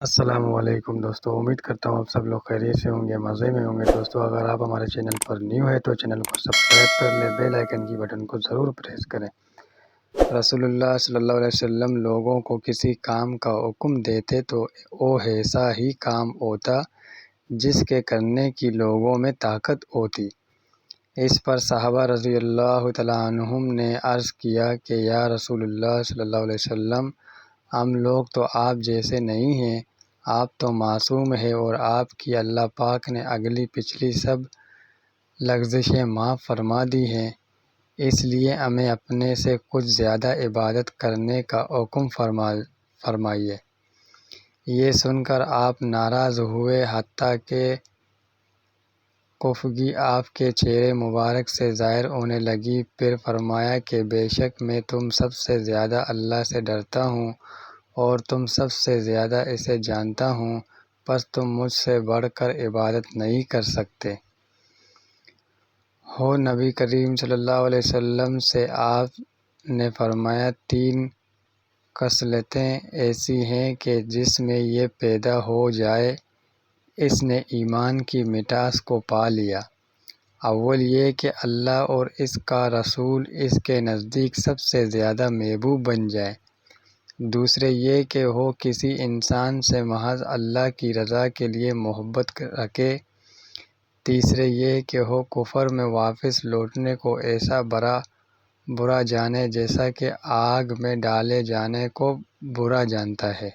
السلام علیکم دوستو، امید کرتا ہوں آپ سب لوگ خیریت سے ہوں گے، مزے میں ہوں گے۔ دوستو اگر آپ ہمارے چینل پر نیو ہے تو چینل کو سبسکرائب کر لیں، بیل آئیکن کی بٹن کو ضرور پریس کریں۔ رسول اللہ صلی اللہ علیہ وسلم لوگوں کو کسی کام کا حکم دیتے تو وہ ایسا ہی کام ہوتا جس کے کرنے کی لوگوں میں طاقت ہوتی۔ اس پر صحابہ رضی اللہ تعالیٰ عنہم نے عرض کیا کہ یا رسول اللہ صلی اللہ علیہ وسلم، ہم لوگ تو آپ جیسے نہیں ہیں، آپ تو معصوم ہیں اور آپ کی اللہ پاک نے اگلی پچھلی سب لغزشیں معاف فرما دی ہیں، اس لیے ہمیں اپنے سے کچھ زیادہ عبادت کرنے کا حکم فرمائیے۔ یہ سن کر آپ ناراض ہوئے، حتیٰ کہ خفگی آپ کے چہرے مبارک سے ظاہر ہونے لگی۔ پھر فرمایا کہ بے شک میں تم سب سے زیادہ اللہ سے ڈرتا ہوں اور تم سب سے زیادہ اسے جانتا ہوں، پس تم مجھ سے بڑھ کر عبادت نہیں کر سکتے ہو۔ نبی کریم صلی اللہ علیہ وسلم سے آپ نے فرمایا، تین خصلتیں ایسی ہیں کہ جس میں یہ پیدا ہو جائے اس نے ایمان کی مٹھاس کو پا لیا۔ اول یہ کہ اللہ اور اس کا رسول اس کے نزدیک سب سے زیادہ محبوب بن جائے۔ دوسرے یہ کہ وہ کسی انسان سے محض اللہ کی رضا کے لیے محبت رکھے۔ تیسرے یہ کہ وہ کفر میں واپس لوٹنے کو ایسا برا جانے جیسا کہ آگ میں ڈالے جانے کو برا جانتا ہے۔